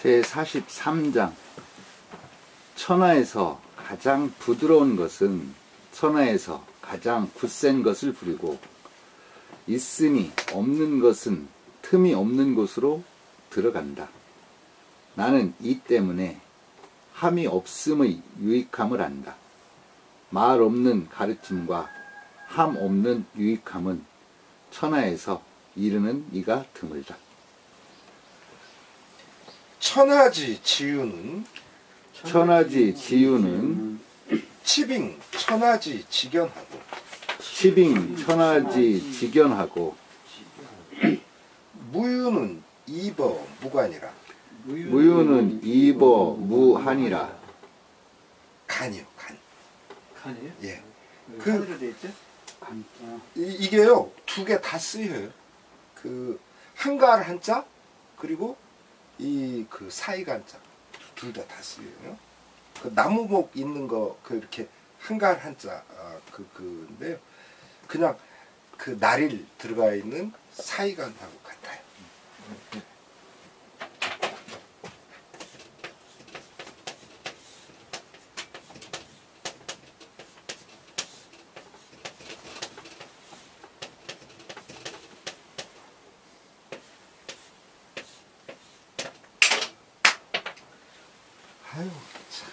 제43장 천하에서 가장 부드러운 것은 천하에서 가장 굳센 것을 부리고 있음이 없는 것은 틈이 없는 곳으로 들어간다. 나는 이 때문에 함이 없음의 유익함을 안다. 말 없는 가르침과 함 없는 유익함은 천하에서 이르는 이가 드물다. 천하지 지유는 치빙 천하지 직견하고 무유는 이버 무하니라. 간이요, 간. 간이요? 예. 간으로 돼 있죠? 간. 이게요, 두 개 다 쓰여요. 그 한가할 한자 그리고 이 그 사이가 한자 둘 다 쓰여요. 그 나무목 있는 거 그 이렇게 한가할 한자 그인데요. 그냥 그 날일 들어가 있는 사이간하고 같아요. 아유, 참.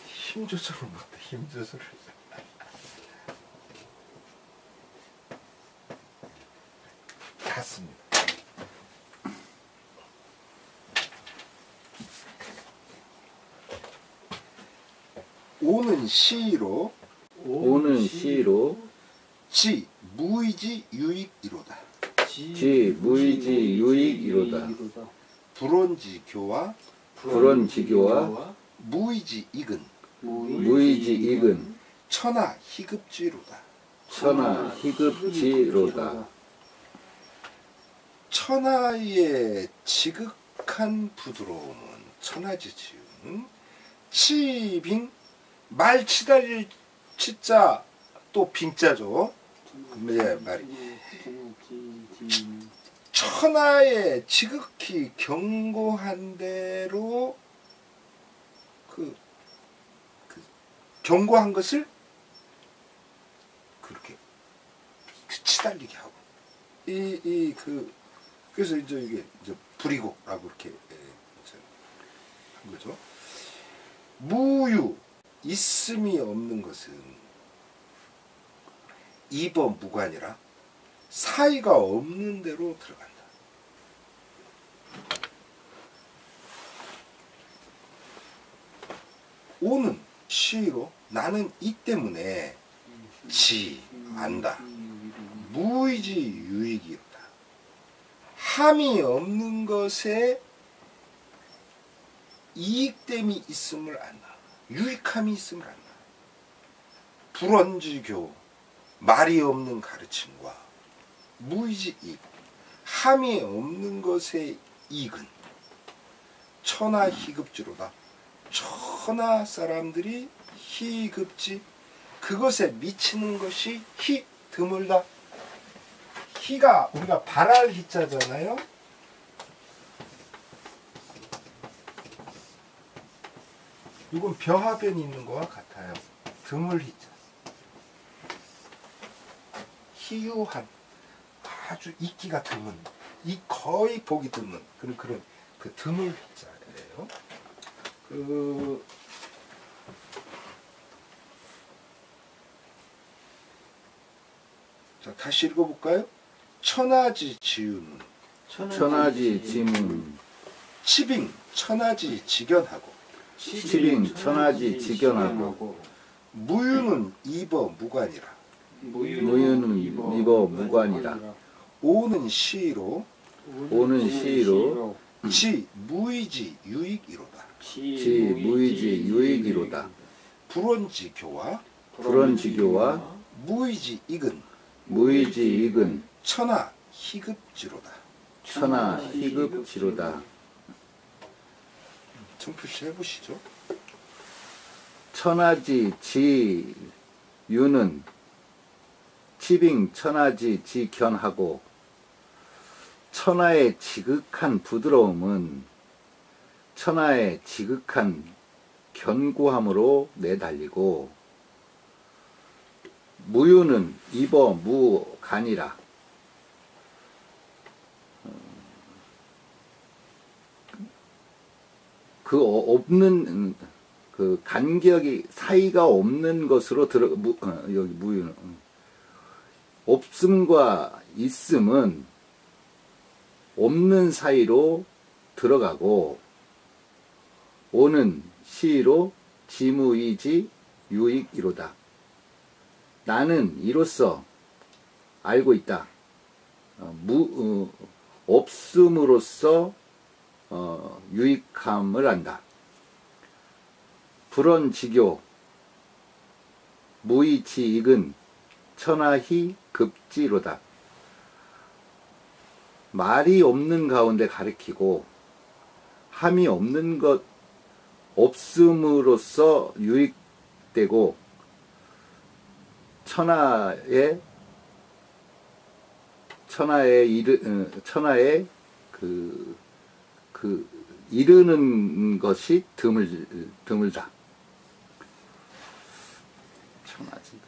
힘 조절을 못해, 힘 조절을. 같습니다. 오는 시로 지 무의지 유익이로다. 불원지교와 무의지 익은 천하 희급지로다. 천하의 지극한 부드러움은 천하지지유는 치빙 말 치달릴 치자 또 빙자죠. 예, 말이 천하의 지극히 견고한 대로 그 견고한 것을 그렇게 치달리게 하고 그래서 이제 이게 이제 부리고라고 이렇게 한 거죠. 무유 있음이 없는 것은 이버 무관이라 사이가 없는 대로 들어간다. 오는 시로 나는 이 때문에 안다. 무의지 유익이로다. 함이 없는 것에 이익됨이 있음을 안다. 유익함이 있음을 안다. 불원지교 말이 없는 가르침과 무의지 이익 함이 없는 것의 이익은 천하 희급지로다. 천하 사람들이 희급지 그것에 미치는 것이 드물다. 희가 우리가 발할 희자잖아요. 이건 벼하변이 있는 거와 같아요. 드물 희자. 희유한 아주 있기가 드문 거의 보기 드문 그런 그 드물 희자예요. 자, 다시 읽어볼까요? 천하지 지유는 치빙 천하지 직견하고 무유는 이버 무관이라. 오는 시로 지 무의지 유익이로다. 불원지교와 무의지 익은 천하 희급지로다. 청표시 해보시죠. 천하지 지유는 치빙 천하지 지견하고 천하의 지극한 부드러움은 천하의 지극한 견고함으로 내달리고 무유는 입어 무간이라. 그 없는 그 간격이 사이가 없는 것으로 여기 무유는 없음과 있음은 없는 사이로 들어가고 오는 시로 지무이지 유익이로다. 나는 이로써 알고 있다. 없음으로써 유익함을 안다. 불언지교 무이지익은 천하히 급지로다. 말이 없는 가운데 가리키고 함이 없는 것 없음으로써 유익되고 천하에 이르는 것이 드물다. 천하지.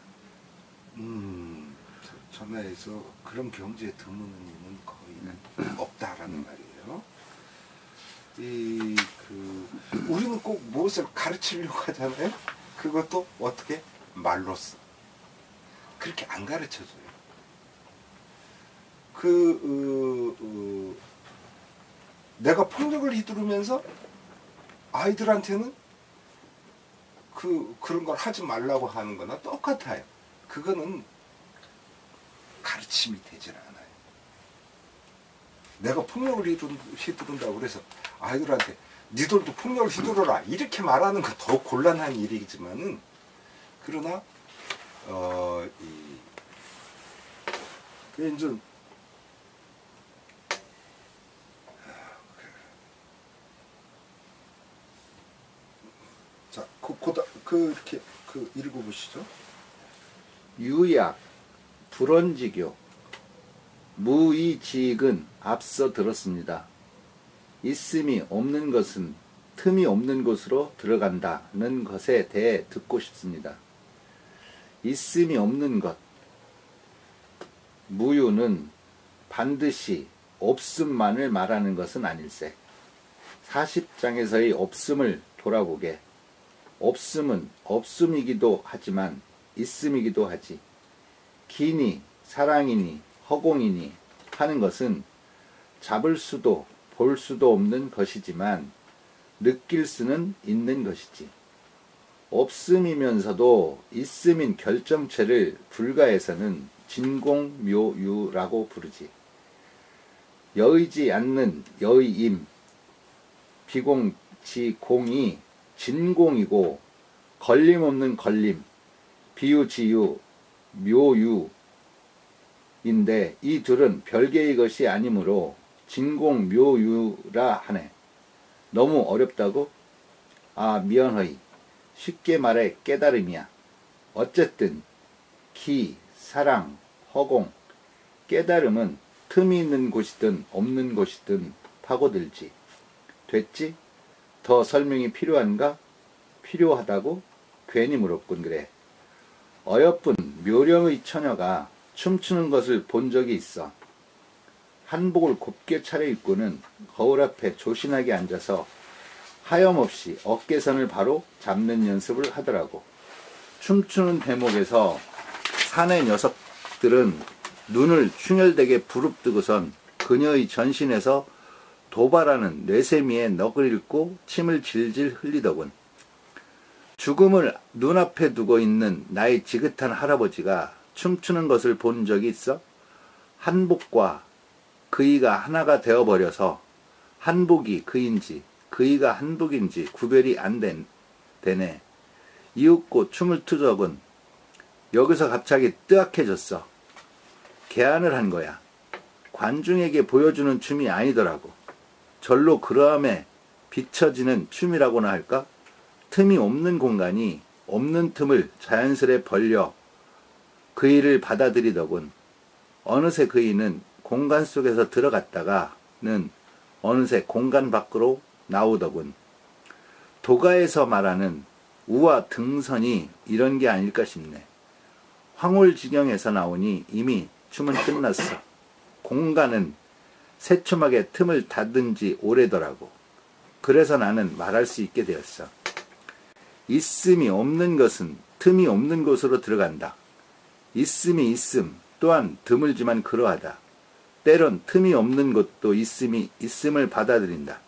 천하에서 그런 경지에 드무는 이는 거의 없다라는 말이에요. 우리는 꼭 무엇을 가르치려고 하잖아요. 그것도 어떻게? 말로써. 그렇게 안 가르쳐줘요. 내가 폭력을 휘두르면서 아이들한테는 그런 걸 하지 말라고 하는 거나 똑같아요. 그거는 가르침이 되질 않아요. 내가 폭력을 휘두른다고 그래서 아이들한테 니들도 폭력을 휘두르라 이렇게 말하는 거 더 곤란한 일이지만은, 그러나 이제 자, 이렇게 읽어보시죠. 유약, 불언지교, 무이지익은 앞서 들었습니다. 있음이 없는 것은 틈이 없는 곳으로 들어간다는 것에 대해 듣고 싶습니다. 있음이 없는 것, 무유는 반드시 없음만을 말하는 것은 아닐세. 40장에서의 없음을 돌아보게. 없음은 없음이기도 하지만 있음이기도 하지. 기니, 사랑이니, 허공이니 하는 것은 잡을 수도 볼 수도 없는 것이지만 느낄 수는 있는 것이지. 없음이면서도 있음인 결정체를 불가에서는 진공묘유라고 부르지. 여의지 않는 여의임, 비공지공이 진공이고 걸림없는 걸림, 비유지유, 묘유인데 이 둘은 별개의 것이 아니므로 진공묘유라 하네. 너무 어렵다고? 미연허이. 쉽게 말해 깨달음이야. 어쨌든 기, 사랑, 허공, 깨달음은 틈이 있는 곳이든 없는 곳이든 파고들지. 됐지? 더 설명이 필요한가? 필요하다고? 괜히 물었군. 그래. 어여쁜 묘령의 처녀가 춤추는 것을 본 적이 있어. 한복을 곱게 차려입고는 거울 앞에 조신하게 앉아서 하염없이 어깨선을 바로 잡는 연습을 하더라고. 춤추는 대목에서 사내 녀석들은 눈을 충혈되게 부릅뜨고선 그녀의 전신에서 도발하는 뇌세미에 넋을 잃고 침을 질질 흘리더군. 죽음을 눈앞에 두고 있는 나의 지긋한 할아버지가 춤추는 것을 본 적이 있어? 한복과 그이가 하나가 되어버려서 한복이 그인지 그이가 한복인지 구별이 안 되네. 이윽고 춤을 트적은 여기서 갑자기 뜨악해졌어. 개안을 한 거야. 관중에게 보여주는 춤이 아니더라고. 절로 그러함에 비춰지는 춤이라고나 할까? 틈이 없는 공간이 없는 틈을 자연스레 벌려 그이를 받아들이더군. 어느새 그이는 공간 속에서 들어갔다가는 어느새 공간 밖으로 나오더군. 도가에서 말하는 우와 등선이 이런 게 아닐까 싶네. 황홀지경에서 나오니 이미 춤은 끝났어. 공간은 새초막에 틈을 닫은 지 오래더라고. 그래서 나는 말할 수 있게 되었어. 있음이 없는 것은 틈이 없는 곳으로 들어간다. 있음이 있음 또한 드물지만 그러하다. 때론 틈이 없는 곳도 있음이 있음을 받아들인다.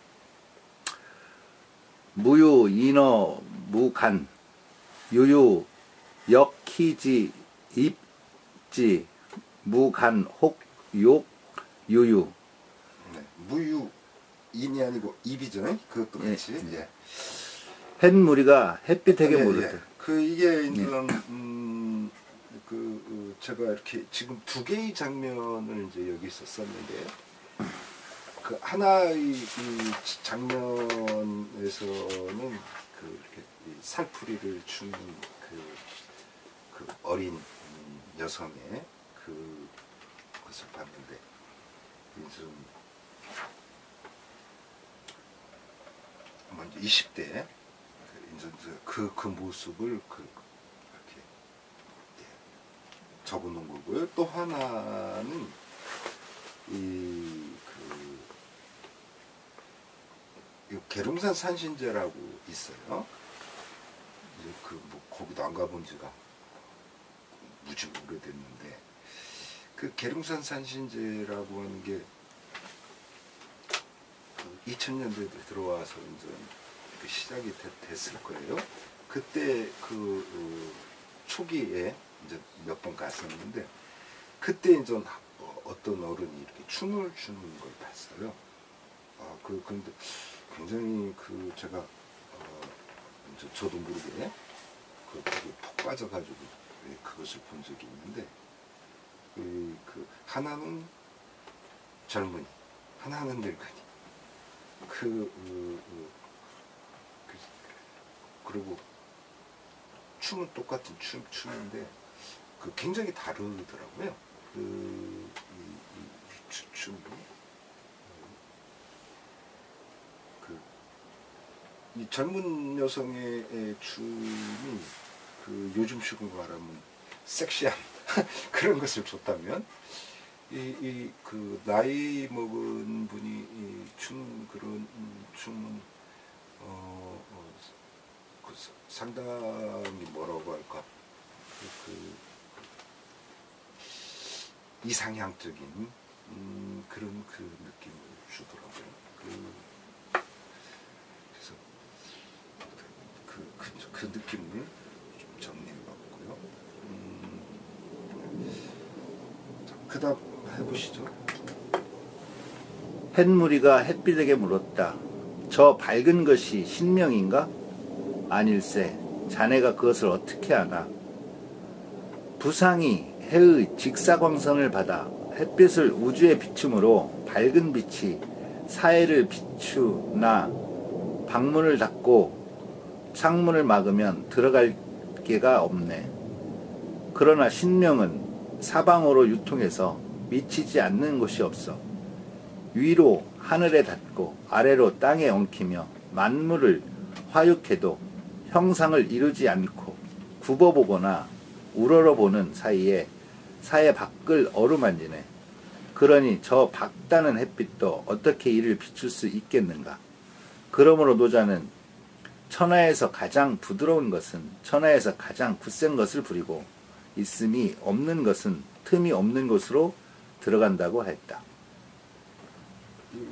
무유 인어 무간 유유 역희지 입지 무간 혹욕 유유. 네. 무유 인이 아니고 입이죠. 그것도 같이. 예. 예. 햇무리가 햇빛에게 예, 물었다. 예. 그 이게 이제 제가 이렇게 지금 두 개의 장면을 이제 여기서 썼는데 그 하나의 이 장면에서는 그 이렇게 이 살풀이를 추는 그 어린 여성의 그 것을 봤는데 이제 먼저 20대 그 모습을 이렇게 적어놓은 거고요. 또 하나는 이 계룡산 산신제라고 있어요. 이제 뭐 거기도 안 가본 지가 무지 오래됐는데 그 계룡산 산신제라고 하는 게 2000년대에 들어와서 이제 시작이 됐을 거예요. 그때 초기에 이제 몇 번 갔었는데 그때 이제 어떤 어른이 이렇게 춤을 추는 걸 봤어요. 그런데 굉장히 제가 저도 모르게 푹 빠져가지고 그것을 본 적이 있는데 하나는 젊은이, 하나는 늙은이. 그리고 춤은 똑같은 춤인데 굉장히 다르더라고요. 춤이 이 젊은 여성의 춤이 요즘식으로 말하면 섹시한 그런 것을 줬다면 나이 먹은 분이 그런 춤은 상당히 뭐라고 할까 이상향적인 그런 느낌을 주더라고요. 그래서 그 느낌을 좀 정리해봤고요. 그 다음 해보시죠. 햇무리가 햇빛에게 물었다. 저 밝은 것이 신명인가? 아닐세. 자네가 그것을 어떻게 아나? 부상이 해의 직사광선을 받아 햇빛을 우주에 비춤으로 밝은 빛이 사해를 비추나 방문을 닫고 창문을 막으면 들어갈 게가 없네. 그러나 신명은 사방으로 유통해서 미치지 않는 곳이 없어. 위로 하늘에 닿고 아래로 땅에 엉키며 만물을 화육해도 형상을 이루지 않고 굽어보거나 우러러보는 사이에 사해 밖을 어루만지네. 그러니 저 밝다는 햇빛도 어떻게 이를 비출 수 있겠는가. 그러므로 노자는 천하에서 가장 부드러운 것은 천하에서 가장 굳센 것을 부리고 있음이 없는 것은 틈이 없는 곳으로 들어간다고 했다.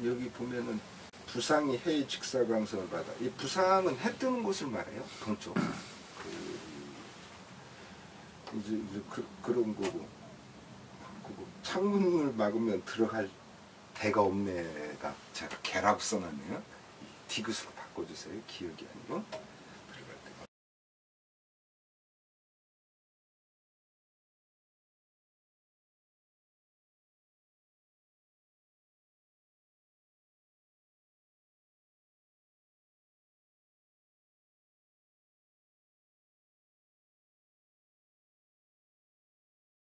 여기 보면은 부상이 해의 직사광선을 받아. 이 부상은 해 뜨는 곳을 말해요. 동쪽. 이제 그런 거고. 창문을 막으면 들어갈 데가 없네가 제가 개라고 써놨네요. 디귿으로 바꿔주세요. 기억이 아니고.